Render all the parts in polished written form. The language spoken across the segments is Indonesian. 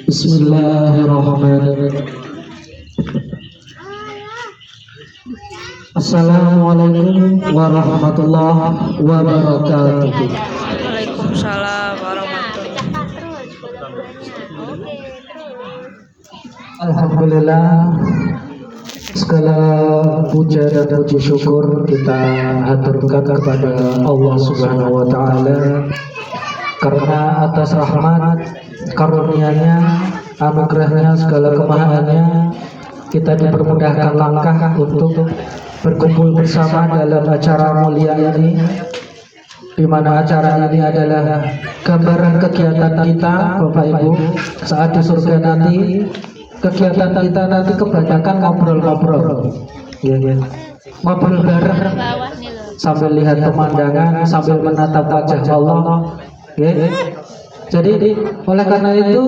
Bismillahirrahmanirrahim. Assalamualaikum warahmatullahi wabarakatuh. Waalaikumsalam warahmatullahi wabarakatuh. Alhamdulillah, segala puja dan puji syukur kita haturkan kepada Allah Subhanahu wa taala karena atas rahmat karunia-Nya, anugerahnya, segala kemahaannya kita dipermudahkan langkah untuk berkumpul bersama dalam acara mulia ini, di mana acara ini adalah gambaran kegiatan kita Bapak Ibu saat di surga nanti. Kegiatan kita nanti kebanyakan ngobrol-ngobrol, ngobrol bareng sambil lihat pemandangan, sambil menatap wajah Allah. Jadi oleh karena itu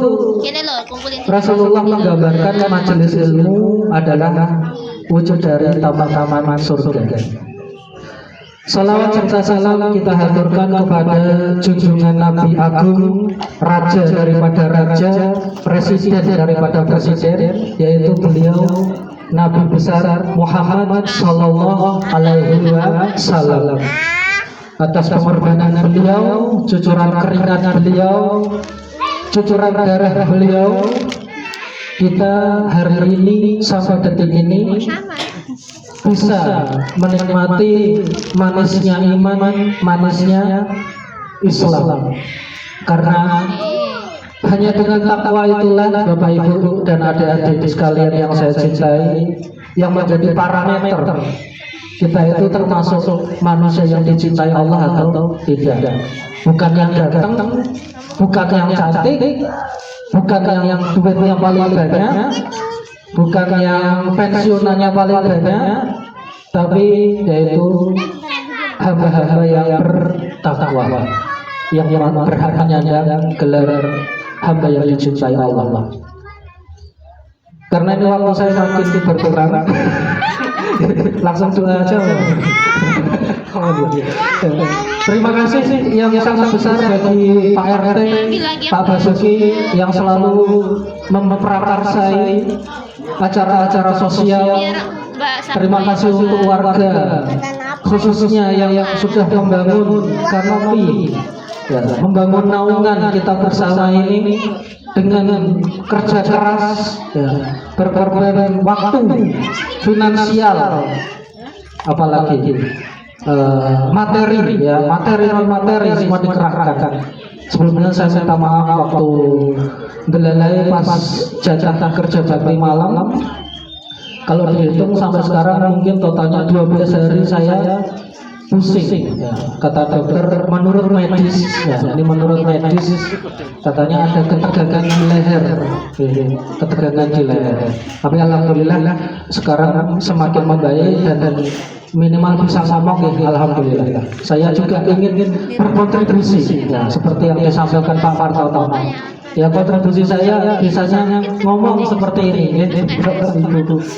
Rasulullah menggambarkan majelis ilmu adalah wujud dari taman-taman surga. Salawat serta salam kita haturkan kepada junjungan Nabi Agung, Raja daripada Raja, Presiden daripada Presiden, yaitu beliau Nabi besar Muhammad Sallallahu Alaihi Wasallam. Atas pengorbanan beliau, cucuran keringat beliau, cucuran darah beliau, kita hari ini sampai detik ini bisa menikmati manisnya iman, manisnya Islam. Karena hanya dengan takwa itulah Bapak Ibu dan adik-adik sekalian yang saya cintai, yang menjadi parameter kita itu termasuk manusia yang dicintai Allah atau tidak. Bukan yang ganteng, bukan yang cantik, bukan yang duitnya paling banyak, bukan yang pensiunannya paling banyak, tapi yaitu hamba-hamba yang bertakwa, yang berhak menyandang gelar hamba yang dicintai Allah. Karena ini waktu saya makin berkurang, langsung doa aja. Terima kasih yang sangat besar bagi Pak RT, Pak Basuki yang selalu memprakarsai acara-acara sosial. Terima kasih untuk warga, khususnya yang sudah membangun kanopi, membangun naungan kita bersama ini dengan kerja keras, berkorban waktu, finansial, apalagi materi, materi semua dikerahkan. Sebelumnya saya minta maaf waktu belalai pas jatah kerja bakti malam. Kalau dihitung sampai sekarang mungkin totalnya 12 hari saya pusing. Kata dokter menurut medis, ini menurut medis katanya ada ketegangan di leher, ketegangan di leher. Tapi alhamdulillah sekarang semakin membaik dan minimal bisa ngomong, alhamdulillah. Saya juga ingin berkontribusi, seperti yang disampaikan Pak Martono. Ya, kontribusi saya biasanya ngomong seperti ini.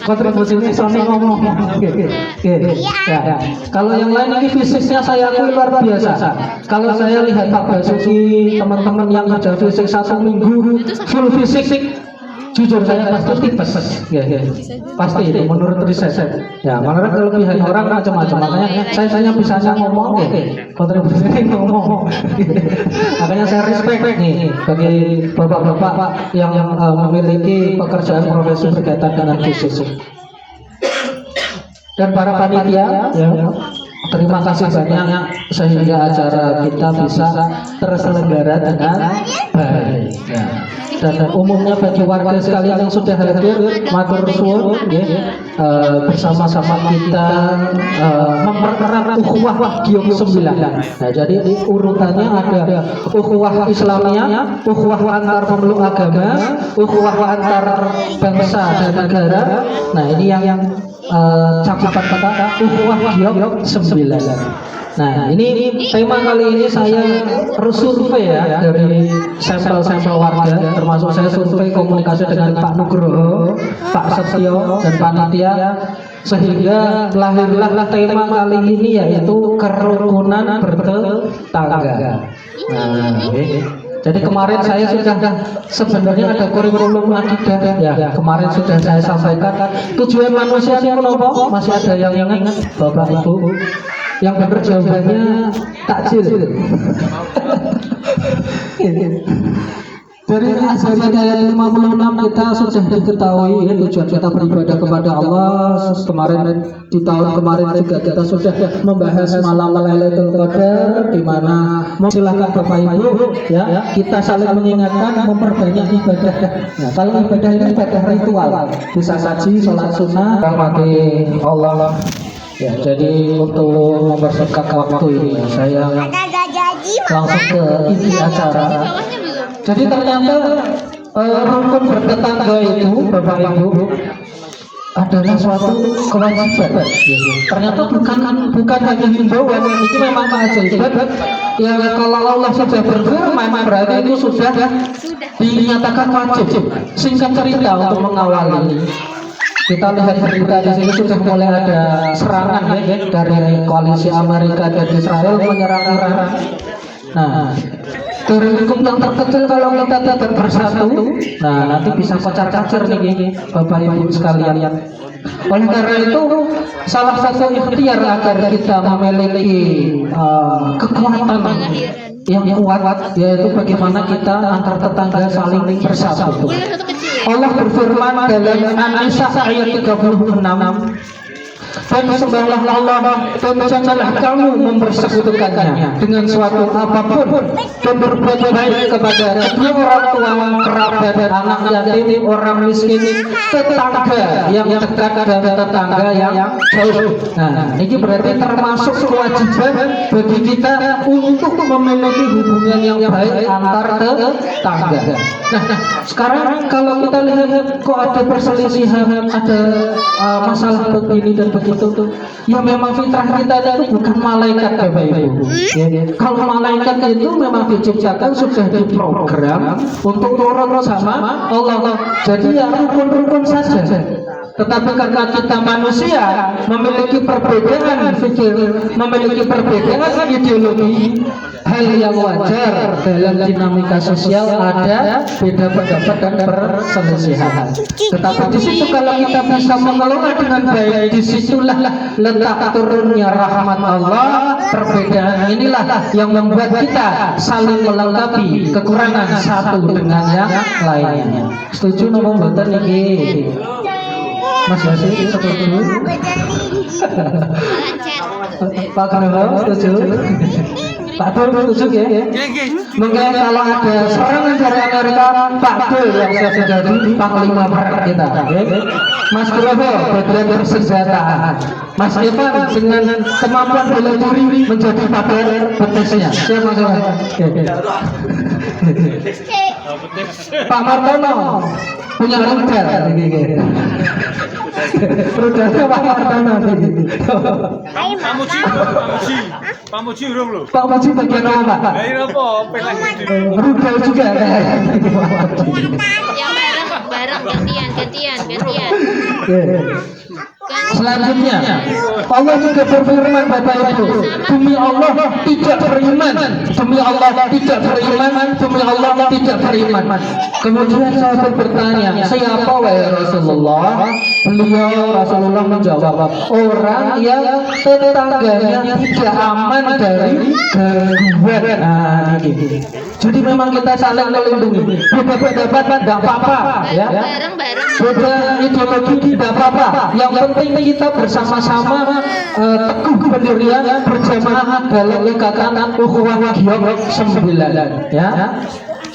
Kontribusi saya ngomong. Kalau yang lain ini fisiknya saya luar biasa. Kalau saya lihat Pak Basuki, teman-teman yang kerja fisik 1 minggu full fisik, jujur saya pasti tipes, pasti itu menurut riset. Ya, menurut kelebihan orang macam-macam. Makanya saya bisa ngomong, kontribusinya ngomong. Makanya saya respect nih bagi bapak-bapak yang memiliki pekerjaan profesi berkaitan dengan fisik. Dan para panitia, terima kasih banyak sehingga acara kita bisa terselenggara dengan baik. Dan umumnya bagi warga sekalian yang sudah hadir, matur suwun, bersama-sama kita mempererat ukhuwah Giong 9. Nah, jadi urutannya ada ukhuwah Islamiyah, ukhuwah antar pemeluk agama, ukhuwah antar bangsa dan negara. Nah, ini yang cakupan kata ukhuwah Giong 9. Nah, ini tema kali ini saya survei dari sampel-sampel warga, termasuk saya survei komunikasi dengan Pak Nugroho, Pak Setio, dan panitia, sehingga lahirlah tema kali ini yaitu kerukunan bertetangga. Nah, Jadi kemarin saya sudah sebenarnya ada kurikulum akidah ya. Kemarin sudah saya sampaikan tujuan manusia ini apa? Masih ada yang ingat Bapak Ibu? Yang benar jawabannya takjil. Dari ayat 56 kita sudah diketahui ya, tujuan kita beribadah kepada Allah. Kemarin di tahun kemarin juga kita sudah membahas malam Lailatul Qadar, di mana silakan Bapak Ibu ya, kita saling mengingatkan memperbanyak ibadah. Nah, kalau ibadah ini ibadah ritual, bisa saji, sholat sunnah, rahmati Allah. Ya, jadi untuk mempersingkat waktu ini saya langsung ke inti acara. Jadi ternyata rukun bertetangga itu Bapak Ibu adalah suatu kewajiban. Ternyata bukan hanya himbauan, itu memang kewajiban. Ya kalau Allah sudah berfirman berarti itu sudah dinyatakan wajib. Singkat cerita untuk mengawali, kita lihat berita di sini sudah mulai ada serangan ya, dari koalisi Amerika dan Israel menyerang Iran. Nah, dari lingkup yang terkecil kalau kita tidak bersatu, nah nanti bisa kocar-kacir nih Bapak Ibu sekalian. Oleh karena itu, salah satu ikhtiar agar kita memiliki kekuatan yang kuat, yaitu bagaimana kita antar tetangga saling bersatu. Allah berfirman dalam An-Nisa ayat 36, dan sembahlah Allah dan janganlah kamu mempersekutukannya dengan suatu apapun, dan berbuat baik kepada kedua orang tua, kerabat, anak yatim, orang miskin, tetangga yang dekat dan tetangga yang jauh. Nah, ini berarti termasuk kewajiban bagi kita untuk memiliki hubungan yang baik antar tetangga. Nah, sekarang kalau kita lihat kok ada perselisihan, ada masalah begini dan begitu tuh, ya memang fitrah kita itu bukan malaikat Bapak Ibu. Ya. Kalau malaikat itu memang diciptakan sudah diprogram untuk turun sama Allah. Jadi ya rukun-rukun saja. Tetapi karena kita manusia memiliki perbedaan fikir, memiliki perbedaan ideologi, hal yang wajar dalam dinamika sosial ada beda pendapat dan perselisihan. Tetapi di situ kalau kita bisa mengelola dengan baik, disitulah letak turunnya rahmat Allah. Perbedaan inilah yang membuat kita saling melengkapi kekurangan satu dengan yang lainnya. Setuju nopo mboten niki? Mas Yasi setuju? Pak Karno setuju? Pak Dul setuju ya? Mungkin kalau ada serangan dari Amerika, Pak Dul yang siap menjadi panglima perang kita. Mas Brobo bagian bersenjata, Mas Evan dengan kemampuan bela diri menjadi pagar betisnya. Siapa mas? Pak Martono punya rudal. Rudalnya Pak Martono. Pak Muji urung lho. Pak Muji bagian apa Pak? Lah apa? Rudal juga. Yang bareng gantian. Selanjutnya Allah juga berfirman Bapak Ibu, demi Allah tidak beriman, demi Allah tidak beriman, demi Allah tidak beriman. Kemudian sahabat bertanya, siapa wahai Rasulullah? Beliau Rasulullah menjawab, orang yang tetangganya tidak aman dari gangguan. Nah, ini. Jadi memang kita saling melindungi. Beda pendapat tidak apa-apa, ya. Beda ideologi tidak apa-apa. Yang penting kita bersama-sama teguh pendirian berjamaah dalam ikatan ukhuwah Giyok 9, ya.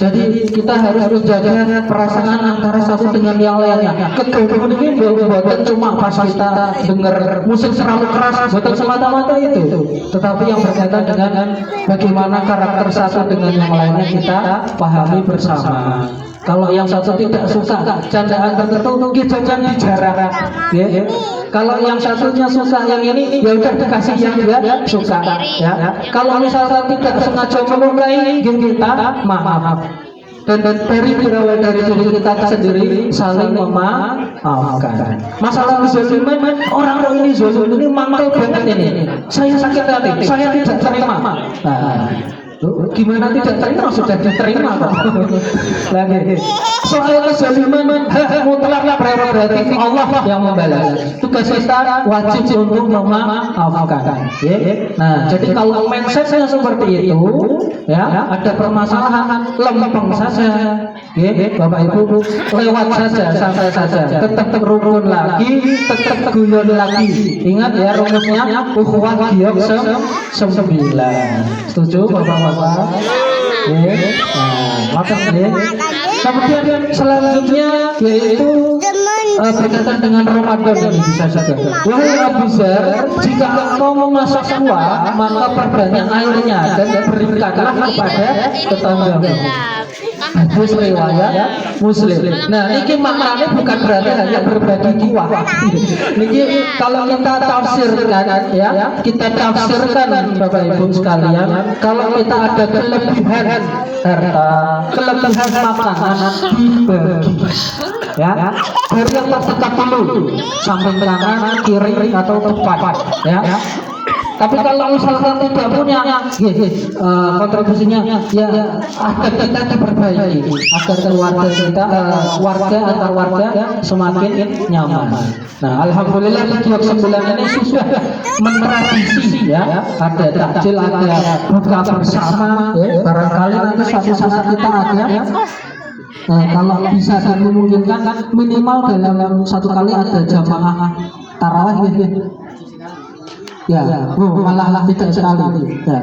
Jadi kita harus menjaga perasaan antara satu dengan yang lainnya. Kegaduhan ini bukan cuma pas kita dengar musik terlalu keras, bukan semata-mata itu. Tetapi yang berkaitan dengan bagaimana karakter satu dengan yang lainnya kita pahami bersama. Kalau yang satu tidak suka candaan tertentu, kita jangan dijarah. Ya. Kalau yang satunya suka yang ini, ya udah dikasih yang dia suka. Ya. Kalau misalnya tidak sengaja melukai, kita maaf. Dan dari berawal dari diri kita sendiri saling memaafkan. Masalah kezaliman, orang ini zalim ini mangkel banget ini. Saya sakit hati, saya tidak terima. Nah, Gimana tidak terima, sudah diterima kok. Lagi soal kezaliman mutlak prerogatif Allah yang membalas. Tugas kita wajib untuk memaafkan. Nah, jadi kalau mindsetnya seperti itu, ya ada permasalahan lempeng saja, Bapak Ibu lewat saja, santai saja, tetap rukun lagi, tetap guyon lagi. Ingat ya rumusnya ukhuwah giyok 9. Setuju Bapak-bapak? Kemudian selanjutnya yaitu berkaitan dengan Ramadan ini bisa saja. Wahai Abu Dzar, jika engkau memasak kuah, maka perbanyak airnya dan berikanlah kepada tetanggamu. Hadis riwayat Muslim. Nah, ini maknanya bukan berarti hanya berbagi kuah. Ini kalau kita tafsirkan ya, kita tafsirkan Bapak Ibu sekalian, kalau kita ada kelebihan harta, kelebihan makanan dibagi. Ya, dari yang terdekat dulu, samping kanan, kiri atau depan, ya. Tapi kalau misalkan tidak punya kontribusinya, ya agar kita diperbaiki, agar keluarga kita, warga antar warga semakin nyaman. Nah, alhamdulillah di 9 ini sudah mentradisi ya, ada takjil, ada buka bersama. Barangkali nanti suatu saat kita ada. Kalau bisa dimungkinkan minimal dalam satu kali ada jamaah tarawih ya, malah tidak sekali ya.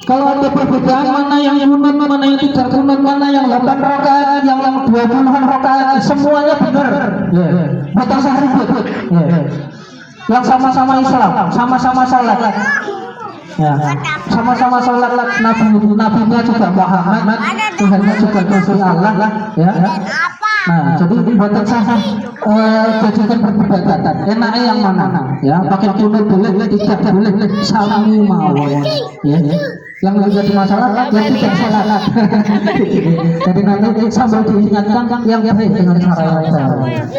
Kalau ada perbedaan mana yang kunut, mana yang tidak kunut, mana yang 8 rakaat, yang 20 rakaat, semuanya benar ya. Betul ribut ya. Yang sama-sama Islam, sama-sama salat ya, sama-sama salat, nabinya juga Muhammad, Tuhannya juga Gusti Allah ya. Nah, jadi buatan saya jadikan perdebatan. Enaknya yang mana? Ya, pakai kunut boleh, tidak boleh, sami mawon. Ya, yang menjadi masalah yang tidak salah. Jadi nanti sambil diingatkan yang baik dengan cara yang baik.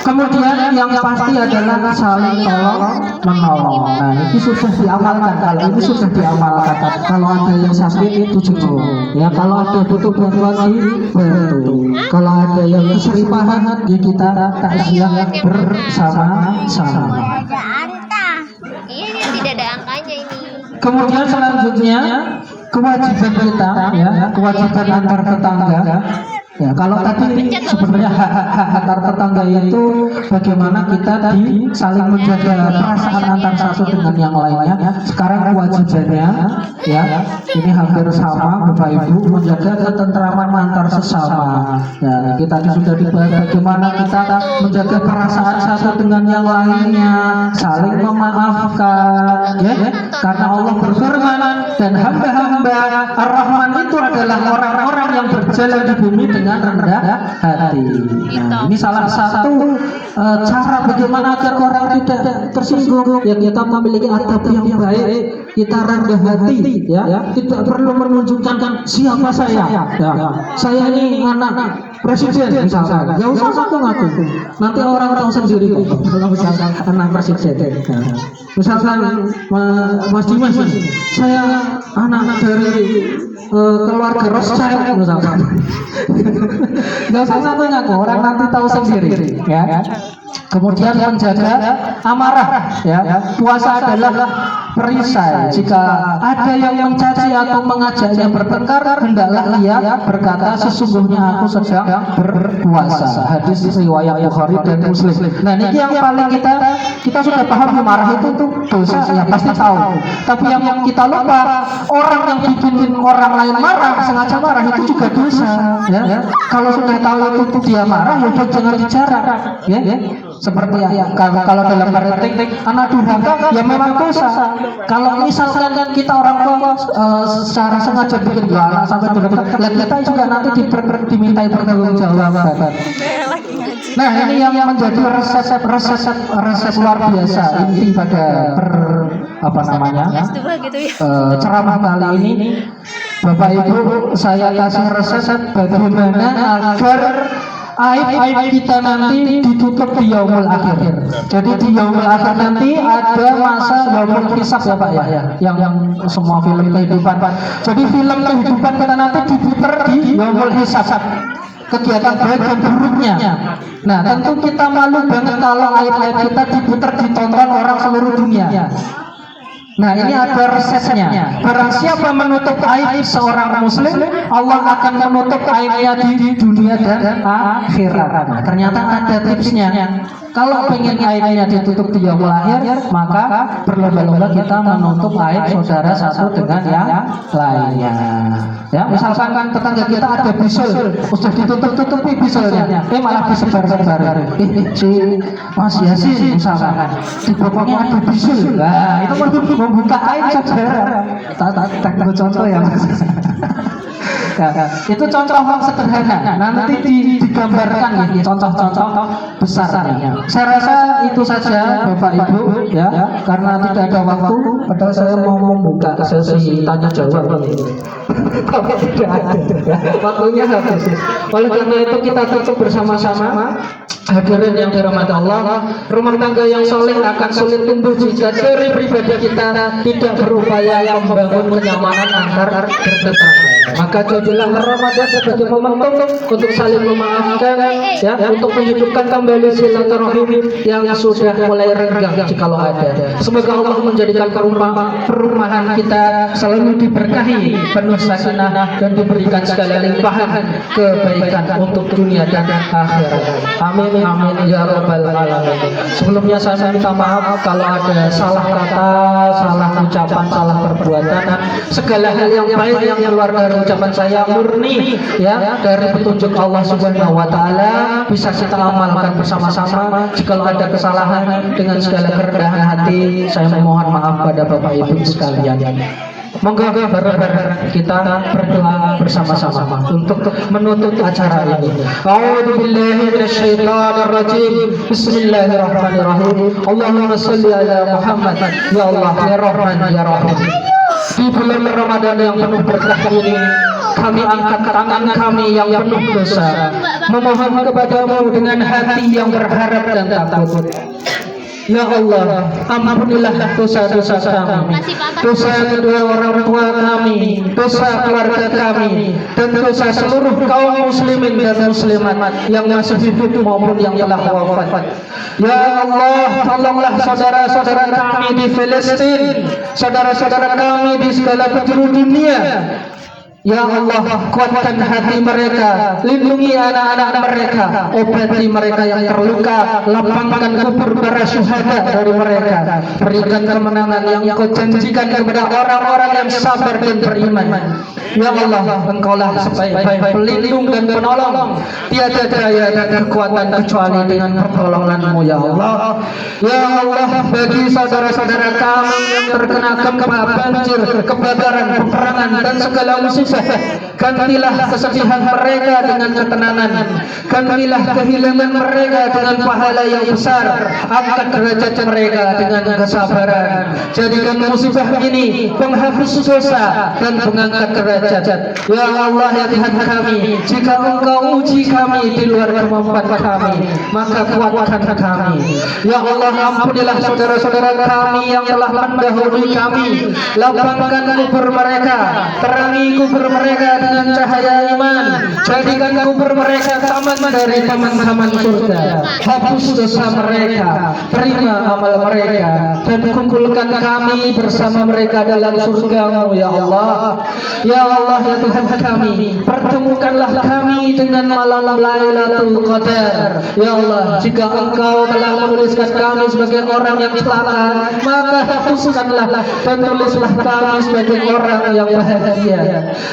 Kemudian yang pasti adalah saling tolong menolong. Nah, ini sudah diamalkan. Kalau ini sudah diamalkan. Kalau ada yang sakit itu juga. Ya, kalau ada butuh bantuan dibantu. Kalau ada yang kesulitan, ya kita takziah bersama-sama. Iya, tidak ada angkanya ini. Kemudian selanjutnya kewajiban kita, ya, kewajiban antar tetangga. Ya, kalau tadi sebenarnya hak antar tetangga itu bagaimana kita saling menjaga perasaan antar satu dengan yang lainnya. Sekarang kewajibannya, ya, ini hampir sama Bapak Ibu, menjaga ketentraman antar sesama. Ya, kita sudah dibahas bagaimana kita menjaga perasaan satu dengan yang lainnya, saling memaafkan, ya, karena Allah berfirman dan hamba-hamba Ar-Rahman itu adalah orang-orang yang berjalan di bumi dengan rendah hati. Nah, ini salah satu cara bagaimana agar orang tidak tersinggung. Ya, kita memiliki adab yang baik, kita rendah hati, ya, tidak perlu menunjukkan siapa saya. Ya, saya ini anak presiden misalkan. Ya usah ngaku. Nanti orang tahu sendiri kalau misalkan anak presiden. Misalkan Mas Dimas, saya anak dari keluarga Rothschild misalkan. Gak usah ngaku, orang nanti tahu sendiri, ya. Kemudian menjaga amarah, ya. Puasa adalah perisai. Jika ada yang mencaci atau mengajaknya bertengkar, hendaklah ia berkata sesungguhnya aku sedang berpuasa. Hadis riwayat Bukhari dan Muslim. Nah, ini yang paling kita sudah paham, marah itu tuh dosa, ya pasti tahu. Tapi yang kita lupa, orang yang bikin orang lain marah, sengaja marah itu juga dosa, ya. Kalau sudah tahu itu dia marah, ya jangan bicara, ya. Seperti ya, kalau dalam parenting anak durhaka ya memang dosa. Kalau misalkan kita orang tua secara sengaja bikin anak sampai durhaka, kita juga nanti dimintai pertanggungjawaban. Nah, ini yang menjadi resep luar biasa inti pada ceramah kali ini. Bapak Ibu, saya kasih resep bagaimana agar aib kita nanti ditutup di yaumul akhir. Jadi di yaumul akhir nanti ada masa yaumul hisab ya Pak ya, yang semua film kehidupan. Jadi film kehidupan kita nanti diputar di yaumul hisab, kegiatan baik dan buruknya. Nah, tentu kita malu banget kalau aib-aib kita diputar, ditonton orang seluruh dunia. Nah, ini ada resepnya. Barang siapa menutup aib seorang muslim, Allah akan menutup aibnya di dunia dan akhirat. Nah, ternyata ada tipsnya. Kalau pengen aibnya ditutup di yaumul akhir, maka berlomba-lomba kita menutup aib saudara satu dengan yang lainnya. Ya, misalkan kan tetangga kita ada bisul, sudah ditutup-tutupi bisulnya, malah disebar-sebar. Si Mas Yasin misalkan, di bokongnya ada bisul. Nah, itu membuka aib saudara. Tak contoh ya Mas. Ya, itu contoh yang sederhana. Nanti digambarkan ini contoh-contoh besar. Saya rasa itu saja Bapak Ibu ya, karena tidak ada waktu. Padahal saya mau membuka sesi tanya jawab ini. Tapi tidak ada. Waktunya habis. Oleh karena itu kita tutup bersama-sama. Hadirin yang dirahmati Allah, rumah tangga yang soleh akan sulit tumbuh jika dari pribadi kita tidak berupaya membangun kenyamanan antar bertetangga. Maka jadilah Ramadan sebagai momentum untuk saling memaafkan, ya, untuk menghidupkan kembali silaturahim yang sudah mulai renggang jikalau ada. Semoga Allah menjadikan perumahan kita selalu diberkahi, penuh sakinah dan diberikan segala limpahan kebaikan untuk dunia dan akhirat. Amin. Amin ya rabbal alamin. Sebelumnya saya minta maaf kalau ada salah kata, salah ucapan, salah perbuatan. Segala hal yang baik yang keluar dari ucapan saya murni ya dari petunjuk Allah Subhanahu wa taala, bisa kita amalkan bersama-sama. Jika ada kesalahan dengan segala kerendahan hati, saya memohon maaf pada Bapak Ibu sekalian. Moga bareng-bareng kita berdoa bersama-sama untuk menutup acara ini. A'udzubillahi minasyaitonir rajim. Bismillahirrahmanirrahim. Allahumma shalli ala Muhammad. Ya Allah, ya Rahman, ya Rahim. Di bulan Ramadan yang penuh berkah ini, kami angkat tangan kami yang penuh dosa, memohon kepadamu dengan hati yang berharap dan takut. Ya Allah, ampunilah dosa-dosa kami, dosa kedua orang tua kami, dosa keluarga kami, dan dosa seluruh kaum muslimin dan muslimat yang masih hidup maupun yang telah wafat. Ya Allah, tolonglah saudara-saudara kami di Palestina, saudara-saudara kami di segala penjuru dunia. Ya Allah, kuatkan hati mereka, lindungi anak-anak mereka, obati mereka yang terluka, lapangkan kubur para syuhada dari mereka, berikan kemenangan yang kau janjikan kepada orang-orang yang sabar dan beriman. Ya Allah, Engkaulah sebaik-baik pelindung dan penolong, tiada daya dan kekuatan kecuali dengan pertolongan-Mu ya Allah. Ya Allah, bagi saudara-saudara kami yang terkena gempa, banjir, kebakaran, peperangan dan segala musibah, gantilah kesedihan mereka dengan ketenangan, gantilah kehilangan mereka dengan pahala yang besar, angkat derajat mereka dengan kesabaran, jadikan musibah ini penghapus dosa dan pengangkat derajat. Ya Allah, ya Tuhan kami, jika Engkau uji kami di luar kemampuan kami, maka kuatkan kami. Ya Allah, ampunilah saudara-saudara kami yang telah mendahului kami, lapangkan kubur mereka, terangi kubur mereka dengan cahaya iman, jadikan kubur mereka taman dari taman-taman surga, hapus dosa mereka, terima amal mereka, dan kumpulkan kami bersama mereka dalam surga-Mu ya Allah. Ya Allah, ya Tuhan kami, pertemukanlah kami dengan malam Lailatul Qadar. Ya Allah, jika Engkau telah menuliskan kami sebagai orang yang celaka, maka hapuskanlah dan tulislah kami sebagai orang yang bahagia,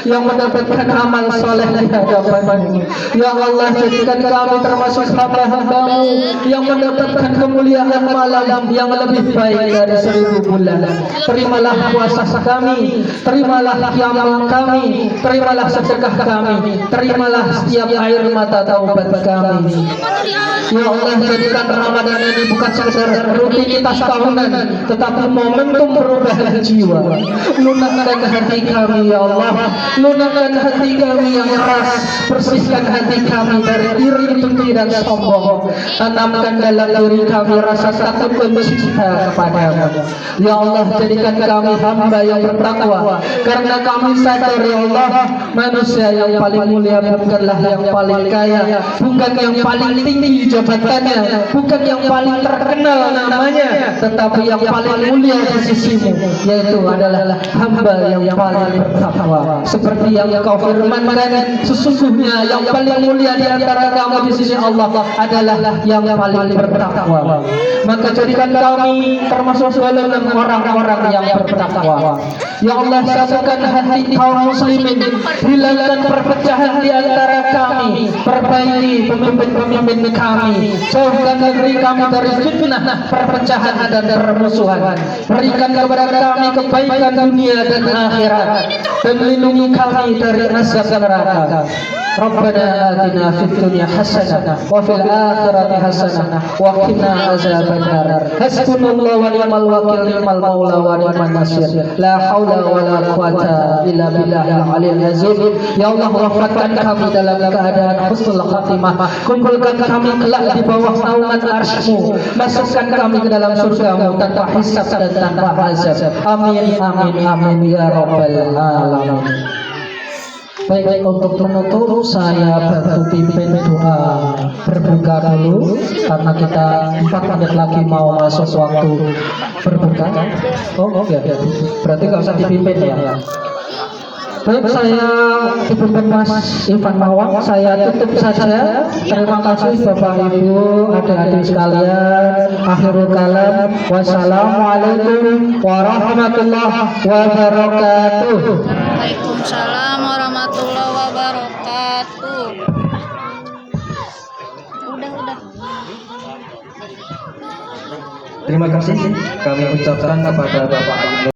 yang mendapatkan amal soleh di hadapan-Mu. Ya Allah, jadikan kami termasuk hamba-Hamba-Mu yang mendapatkan kemuliaan malam yang lebih baik dari 1000 bulan. Terimalah puasa kami, terimalah qiyam kami, terimalah sedekah kami, terimalah setiap air mata taubat kami. Ya Allah, jadikan Ramadan ini bukan sekedar rutinitas tahunan, tetapi momentum perubahan jiwa. Lunakkan hati kami ya Allah, lunakkan hati kami yang keras, bersihkan hati kami dari iri, dengki dan sombong, tanamkan dalam diri kami rasa takut dan cinta kepadamu. Ya Allah, jadikan kami hamba yang bertakwa, karena kami sadar ya Allah, manusia yang paling mulia bukanlah yang paling kaya, bukan yang paling tinggi jabatannya, bukan yang paling terkenal namanya, tetapi yang paling mulia di sisimu, yaitu adalah hamba yang paling bertakwa. Seperti yang kau firmankan, sesungguhnya yang paling mulia di antara kamu di sisi Allah adalah yang paling bertakwa. Maka jadikan kami termasuk dalam orang-orang yang bertakwa. Ya Allah, satukan hati kaum muslimin, hilangkan perpecahan di antara kami, perbaiki pemimpin-pemimpin kami, jauhkan negeri kami dari fitnah, perpecahan dan permusuhan. Berikan kepada kami kebaikan dunia dan akhirat, dan lindungi kami dari azab neraka. Rabbana atina fid dunya hasanah wa fil akhirati hasanah wa qina azabannar. Hasbunallahu wa ni'mal wakil, ni'mal maula wa ni'man nasir. La haula wa la quwata illa billahil aliyil azim. Ya Allah, wafatkan kami dalam keadaan husnul khatimah. Kumpulkan kami kelak di bawah naungan arsy-Mu. Masukkan kami ke dalam surga-Mu tanpa hisab dan tanpa azab. Amin amin amin ya rabbal alamin. Baik, untuk penutup saya bantu pimpin doa berbuka dulu, karena kita 4 menit lagi mau masuk waktu berbuka. Oh ya, berarti nggak usah dipimpin ya. Baik, saya dipimpin Mas Ivan Mawang, saya tutup saja. Terima kasih Bapak Ibu, adik-adik sekalian. Akhirul kalam, wassalamualaikum warahmatullahi wabarakatuh. Waalaikumsalam warahmatullahi wabarakatuh. Udah. Terima kasih kami ucapkan kepada Bapak Ibu.